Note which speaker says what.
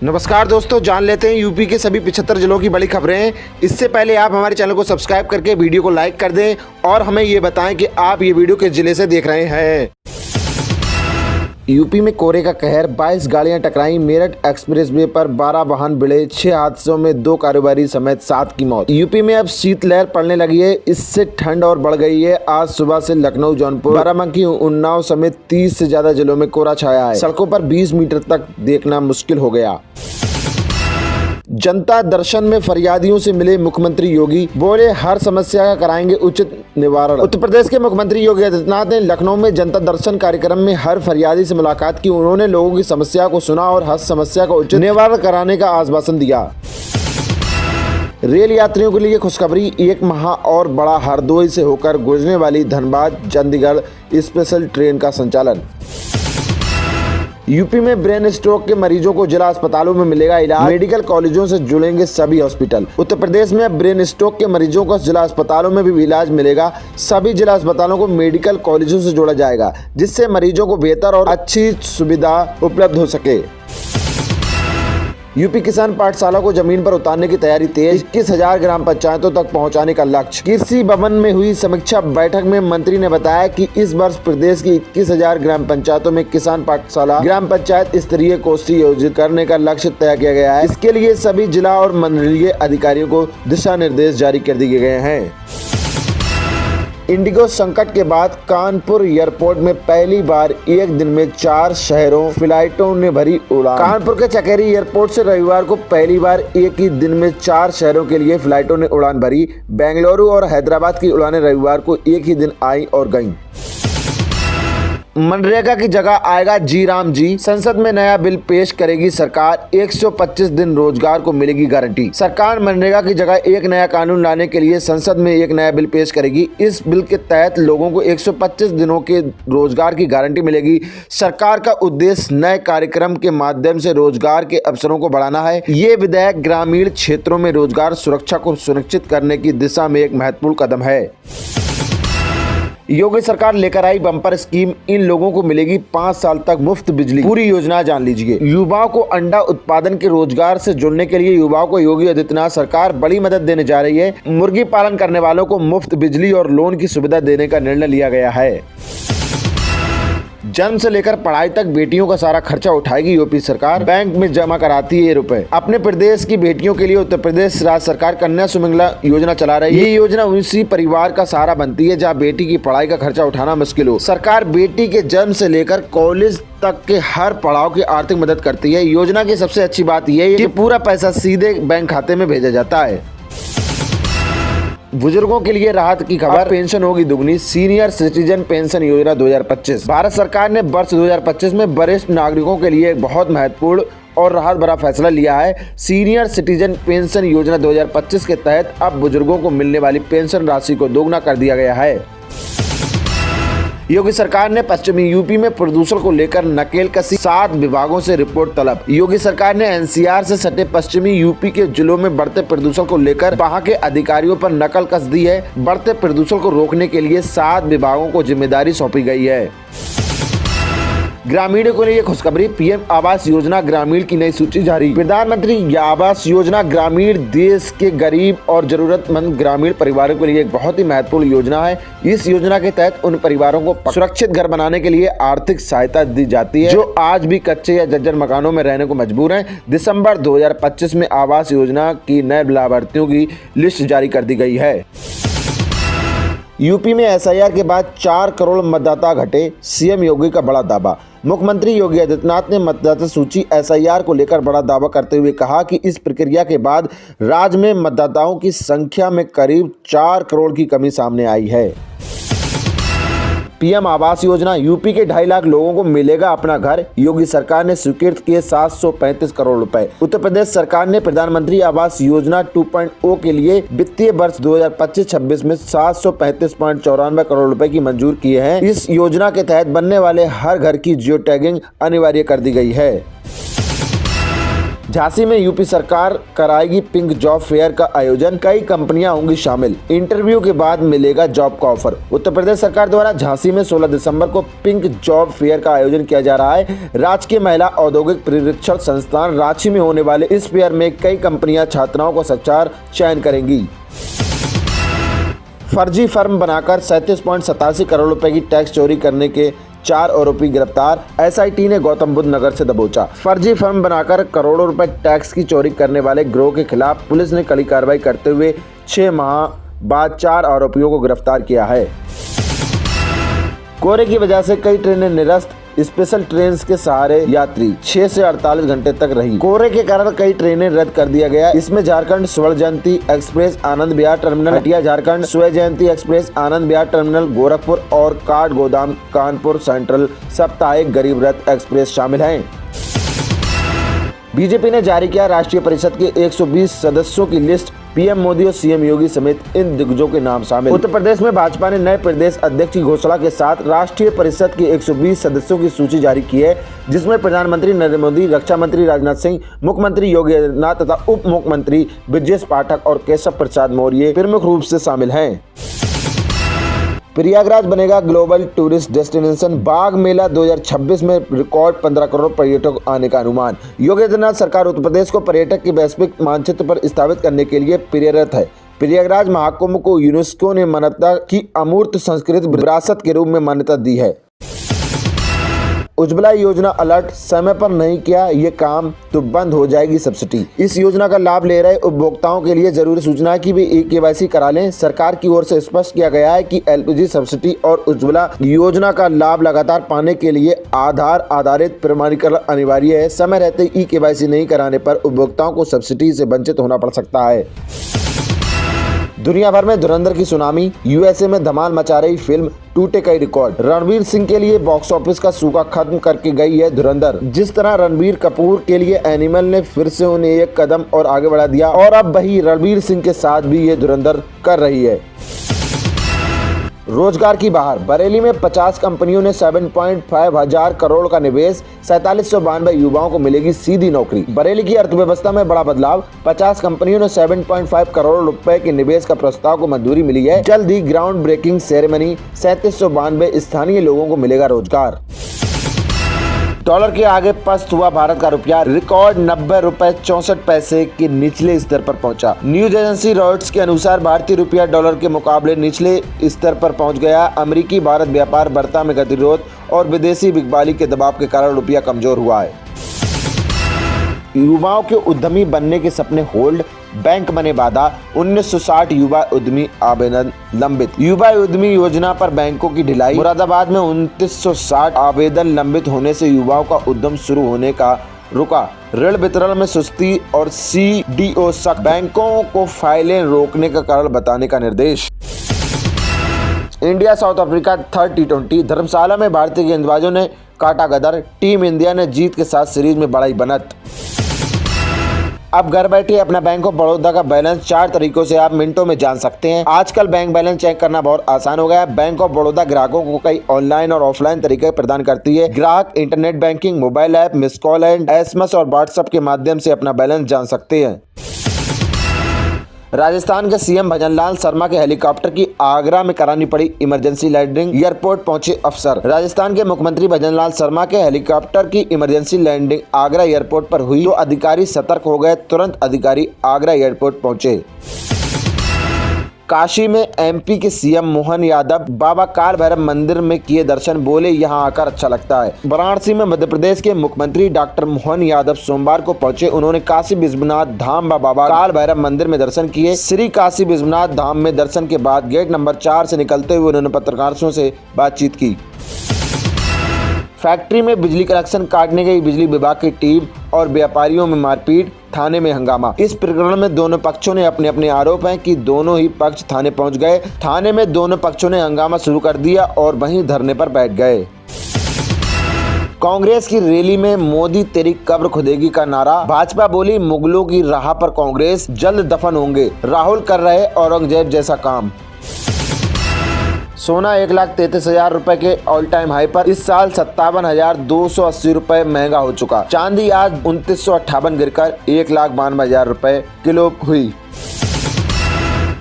Speaker 1: नमस्कार दोस्तों, जान लेते हैं यूपी के सभी 75 जिलों की बड़ी खबरें। इससे पहले आप हमारे चैनल को सब्सक्राइब करके वीडियो को लाइक कर दें और हमें ये बताएं कि आप ये वीडियो किस जिले से देख रहे हैं। यूपी में कोहरे का कहर, 22 गाड़ियां टकराई। मेरठ एक्सप्रेसवे पर 12 वाहन भिड़े, 6 हादसों में 2 कारोबारी समेत 7 की मौत। यूपी में अब शीतलहर पड़ने लगी है, इससे ठंड और बढ़ गई है। आज सुबह से लखनऊ, जौनपुर, बाराबंकी, उन्नाव समेत 30 से ज्यादा जिलों में कोहरा छाया है। सड़कों पर 20 मीटर तक देखना मुश्किल हो गया। जनता दर्शन में फरियादियों से मिले मुख्यमंत्री योगी, बोले हर समस्या का कराएंगे उचित निवारण। उत्तर प्रदेश के मुख्यमंत्री योगी आदित्यनाथ ने लखनऊ में जनता दर्शन कार्यक्रम में हर फरियादी से मुलाकात की। उन्होंने लोगों की समस्या को सुना और हर समस्या का उचित निवारण कराने का आश्वासन दिया। रेल यात्रियों के लिए खुशखबरी, 1 माह और बड़ा हरदोई से होकर गुजरने वाली धनबाद चंडीगढ़ स्पेशल ट्रेन का संचालन। यूपी में ब्रेन स्ट्रोक के मरीजों को जिला अस्पतालों में मिलेगा इलाज, मेडिकल कॉलेजों से जुड़ेंगे सभी हॉस्पिटल। उत्तर प्रदेश में ब्रेन स्ट्रोक के मरीजों को जिला अस्पतालों में भी इलाज मिलेगा। सभी जिला अस्पतालों को मेडिकल कॉलेजों से जोड़ा जाएगा, जिससे मरीजों को बेहतर और अच्छी सुविधा उपलब्ध हो सके। यूपी किसान पाठशाला को जमीन पर उतारने की तैयारी तेज, 21,000 ग्राम पंचायतों तक पहुंचाने का लक्ष्य। कृषि भवन में हुई समीक्षा बैठक में मंत्री ने बताया कि इस वर्ष प्रदेश की 21,000 ग्राम पंचायतों में किसान पाठशाला ग्राम पंचायत स्तरीय गोष्ठी आयोजित करने का लक्ष्य तय किया गया है। इसके लिए सभी जिला और मंडलीय अधिकारियों को दिशा निर्देश जारी कर दिए गए हैं। इंडिगो संकट के बाद कानपुर एयरपोर्ट में पहली बार एक दिन में 4 शहरों फ्लाइटों ने भरी उड़ान। कानपुर के चकेरी एयरपोर्ट से रविवार को पहली बार एक ही दिन में 4 शहरों के लिए फ्लाइटों ने उड़ान भरी। बेंगलुरु और हैदराबाद की उड़ानें रविवार को एक ही दिन आई और गईं। मनरेगा की जगह आएगा जी राम जी, संसद में नया बिल पेश करेगी सरकार। 125 दिन रोजगार को मिलेगी गारंटी। सरकार मनरेगा की जगह एक नया कानून लाने के लिए संसद में एक नया बिल पेश करेगी। इस बिल के तहत लोगों को 125 दिनों के रोजगार की गारंटी मिलेगी। सरकार का उद्देश्य नए कार्यक्रम के माध्यम से रोजगार के अवसरों को बढ़ाना है। ये विधेयक ग्रामीण क्षेत्रों में रोजगार सुरक्षा को सुनिश्चित करने की दिशा में एक महत्वपूर्ण कदम है। योगी सरकार लेकर आई बम्पर स्कीम, इन लोगों को मिलेगी 5 साल तक मुफ्त बिजली। पूरी योजना जान लीजिए। युवाओं को अंडा उत्पादन के रोजगार से जुड़ने के लिए युवाओं को योगी आदित्यनाथ सरकार बड़ी मदद देने जा रही है। मुर्गी पालन करने वालों को मुफ्त बिजली और लोन की सुविधा देने का निर्णय लिया गया है। जन्म से लेकर पढ़ाई तक बेटियों का सारा खर्चा उठाएगी यूपी सरकार, बैंक में जमा कराती है ये रुपए। अपने प्रदेश की बेटियों के लिए उत्तर प्रदेश राज्य सरकार कन्या सुमंगला योजना चला रही है। ये योजना उसी परिवार का सहारा बनती है जहां बेटी की पढ़ाई का खर्चा उठाना मुश्किल हो। सरकार बेटी के जन्म से लेकर कॉलेज तक के हर पड़ाव की आर्थिक मदद करती है। योजना की सबसे अच्छी बात यह है कि पूरा पैसा सीधे बैंक खाते में भेजा जाता है। बुजुर्गों के लिए राहत की खबर, पेंशन होगी दुगनी। सीनियर सिटीजन पेंशन योजना 2025। भारत सरकार ने वर्ष 2025 में वरिष्ठ नागरिकों के लिए एक बहुत महत्वपूर्ण और राहत भरा फैसला लिया है। सीनियर सिटीजन पेंशन योजना 2025 के तहत अब बुजुर्गों को मिलने वाली पेंशन राशि को दोगुना कर दिया गया है। योगी सरकार ने पश्चिमी यूपी में प्रदूषण को लेकर नकेल कसी, 7 विभागों से रिपोर्ट तलब। योगी सरकार ने एनसीआर से सटे पश्चिमी यूपी के जिलों में बढ़ते प्रदूषण को लेकर वहां के अधिकारियों पर नकल कस दी है। बढ़ते प्रदूषण को रोकने के लिए 7 विभागों को जिम्मेदारी सौंपी गई है। ग्रामीणों के लिए खुशखबरी, पीएम आवास योजना ग्रामीण की नई सूची जारी। प्रधानमंत्री आवास योजना ग्रामीण देश के गरीब और जरूरतमंद ग्रामीण परिवारों के लिए एक बहुत ही महत्वपूर्ण योजना है। इस योजना के तहत उन परिवारों को सुरक्षित घर बनाने के लिए आर्थिक सहायता दी जाती है जो आज भी कच्चे या जर्जर मकानों में रहने को मजबूर हैं। दिसंबर 2025 में आवास योजना की नए लाभार्थियों की लिस्ट जारी कर दी गई है। यूपी में एसआईआर के बाद 4 करोड़ मतदाता घटे, सीएम योगी का बड़ा दावा। मुख्यमंत्री योगी आदित्यनाथ ने मतदाता सूची एसआईआर को लेकर बड़ा दावा करते हुए कहा कि इस प्रक्रिया के बाद राज्य में मतदाताओं की संख्या में करीब 4 करोड़ की कमी सामने आई है। पीएम आवास योजना, यूपी के 2.5 लाख लोगों को मिलेगा अपना घर। योगी सरकार ने स्वीकृत किए 735 करोड़ रुपए। उत्तर प्रदेश सरकार ने प्रधानमंत्री आवास योजना 2.0 के लिए वित्तीय वर्ष 2025-26 में 735.94 करोड़ रुपए की मंजूर किए हैं। इस योजना के तहत बनने वाले हर घर की जियो टैगिंग अनिवार्य कर दी गई है। झांसी में यूपी सरकार कराएगी पिंक जॉब फेयर का आयोजन, कई कंपनियां होंगी शामिल, इंटरव्यू के बाद मिलेगा जॉब का ऑफर। उत्तर प्रदेश सरकार द्वारा झांसी में 16 दिसंबर को पिंक जॉब फेयर का आयोजन किया जा रहा है। राजकीय महिला औद्योगिक प्रशिक्षण संस्थान रांची में होने वाले इस फेयर में कई कंपनियां छात्राओं का साक्षात चयन करेंगी। फर्जी फर्म बनाकर 37.87 करोड़ रुपए की टैक्स चोरी करने के 4 आरोपी गिरफ्तार, एसआईटी ने गौतम बुद्ध नगर से दबोचा। फर्जी फर्म बनाकर करोड़ों रुपए टैक्स की चोरी करने वाले गिरोह के खिलाफ पुलिस ने कड़ी कार्रवाई करते हुए 6 माह बाद 4 आरोपियों को गिरफ्तार किया है। कोहरे की वजह से कई ट्रेनें निरस्त, स्पेशल ट्रेन के सहारे यात्री 6 से 48 घंटे तक रही। कोहरे के कारण कई ट्रेनें रद्द कर दिया गया। इसमें झारखंड स्वर्ण जयंती एक्सप्रेस आनंद विहार टर्मिनल हटिया, झारखंड स्वर्ण जयंती एक्सप्रेस आनंद विहार टर्मिनल गोरखपुर और काठ गोदाम कानपुर सेंट्रल साप्ताहिक गरीब रथ एक्सप्रेस शामिल हैं। बीजेपी ने जारी किया राष्ट्रीय परिषद के 120 सदस्यों की लिस्ट, पीएम मोदी और सीएम योगी समेत इन दिग्गजों के नाम शामिल। उत्तर प्रदेश में भाजपा ने नए प्रदेश अध्यक्ष की घोषणा के साथ राष्ट्रीय परिषद के 120 सदस्यों की सूची जारी की है, जिसमें प्रधानमंत्री नरेंद्र मोदी, रक्षा मंत्री राजनाथ सिंह, मुख्यमंत्री योगी आदित्यनाथ तथा उप मुख्यमंत्री ब्रजेश पाठक और केशव प्रसाद मौर्य प्रमुख रूप से शामिल हैं। प्रयागराज बनेगा ग्लोबल टूरिस्ट डेस्टिनेशन, बाघ मेला 2026 में रिकॉर्ड 15 करोड़ पर्यटक आने का अनुमान। योगी आदित्यनाथ सरकार उत्तर प्रदेश को पर्यटक के वैश्विक मानचित्र पर स्थापित करने के लिए प्रयासरत है। प्रयागराज महाकुंभ को यूनेस्को ने मानवता की अमूर्त सांस्कृतिक विरासत के रूप में मान्यता दी है। उज्ज्वला योजना अलर्ट, समय पर नहीं किया ये काम तो बंद हो जाएगी सब्सिडी। इस योजना का लाभ ले रहे उपभोक्ताओं के लिए जरूरी सूचना है कि वे KYC करा लें। सरकार की ओर से स्पष्ट किया गया है कि LPG सब्सिडी और उज्ज्वला योजना का लाभ लगातार पाने के लिए आधार आधारित प्रमाणीकरण अनिवार्य है। समय रहते KYC नहीं कराने पर उपभोक्ताओं को सब्सिडी से वंचित होना पड़ सकता है। दुनिया भर में धुरंधर की सुनामी, USA में धमाल मचा रही फिल्म, टूटे कई रिकॉर्ड। रणवीर सिंह के लिए बॉक्स ऑफिस का सूखा खत्म करके गई है धुरंधर। जिस तरह रणबीर कपूर के लिए एनिमल ने फिर से उन्हें एक कदम और आगे बढ़ा दिया, और अब वही रणवीर सिंह के साथ भी ये धुरंधर कर रही है। रोजगार की बहार, बरेली में 50 कंपनियों ने 7.5 हजार करोड़ का निवेश, 4792 युवाओं को मिलेगी सीधी नौकरी। बरेली की अर्थव्यवस्था में बड़ा बदलाव, 50 कंपनियों ने 7.5 करोड़ रुपए के निवेश का प्रस्ताव को मंजूरी मिली है। जल्द ही ग्राउंड ब्रेकिंग सेरेमनी, 3792 स्थानीय लोगों को मिलेगा रोजगार। डॉलर के आगे पस्त हुआ भारत का रुपया, रिकॉर्ड 90 रुपए 64 पैसे के निचले स्तर पर पहुंचा। न्यूज एजेंसी रॉयटर्स के अनुसार भारतीय रुपया डॉलर के मुकाबले निचले स्तर पर पहुंच गया। अमेरिकी भारत व्यापार वार्ता में गतिरोध और विदेशी बिकबाली के दबाव के कारण रुपया कमजोर हुआ है। युवाओं के उद्यमी बनने के सपने होल्ड, बैंक बने बाधा, 1960 युवा उद्यमी आवेदन लंबित। युवा उद्यमी योजना पर बैंकों की ढिलाई, मुरादाबाद में 2960 आवेदन लंबित होने से युवाओं का उद्यम शुरू होने का रुका। ऋण वितरण में सुस्ती और CDO सख्त, बैंकों को फाइलें रोकने का कारण बताने का निर्देश। India south Africa 3rd T20, धर्मशाला में भारतीय गेंदबाजों ने काटा गदर, टीम इंडिया ने जीत के साथ सीरीज में बढ़ाई बनत। अब घर बैठे अपना बैंक ऑफ बड़ौदा का बैलेंस 4 तरीकों से आप मिनटों में जान सकते हैं। आजकल बैंक बैलेंस चेक करना बहुत आसान हो गया है। बैंक ऑफ बड़ौदा ग्राहकों को कई ऑनलाइन और ऑफलाइन तरीके प्रदान करती है। ग्राहक internet banking, mobile app, miss call and SMS और व्हाट्सएप के माध्यम से अपना बैलेंस जान सकते हैं। राजस्थान के CM भजनलाल शर्मा के हेलीकॉप्टर की आगरा में करानी पड़ी इमरजेंसी लैंडिंग, एयरपोर्ट पहुंचे अफसर। राजस्थान के मुख्यमंत्री भजनलाल शर्मा के हेलीकॉप्टर की इमरजेंसी लैंडिंग आगरा एयरपोर्ट पर हुई तो अधिकारी सतर्क हो गए। तुरंत अधिकारी आगरा एयरपोर्ट पहुंचे। काशी में MP के CM मोहन यादव बाबा काल भैरव मंदिर में किए दर्शन, बोले यहां आकर अच्छा लगता है। वाराणसी में मध्य प्रदेश के मुख्यमंत्री डॉक्टर मोहन यादव सोमवार को पहुंचे। उन्होंने काशी विश्वनाथ धाम व बाबा काल भैरव मंदिर में दर्शन किए। श्री काशी विश्वनाथ धाम में दर्शन के बाद गेट नंबर 4 से निकलते हुए उन्होंने पत्रकारों से बातचीत की। फैक्ट्री में बिजली कनेक्शन काटने गई बिजली विभाग की टीम और व्यापारियों में मारपीट, थाने में हंगामा। इस प्रकरण में दोनों पक्षों ने अपने अपने आरोप हैं कि दोनों ही पक्ष थाने पहुंच गए। थाने में दोनों पक्षों ने हंगामा शुरू कर दिया और वहीं धरने पर बैठ गए। कांग्रेस की रैली में मोदी तेरी कब्र खुदेगी का नारा, भाजपा बोली मुगलों की राह पर कांग्रेस जल्द दफन होंगे, राहुल कर रहे औरंगजेब जैसा काम। सोना 1,33,000 रुपए के ऑल टाइम हाई पर इस साल 57,280 रुपए महंगा हो चुका। चांदी आज 2,958 गिरकर 1,92,000 रुपए किलो हुई।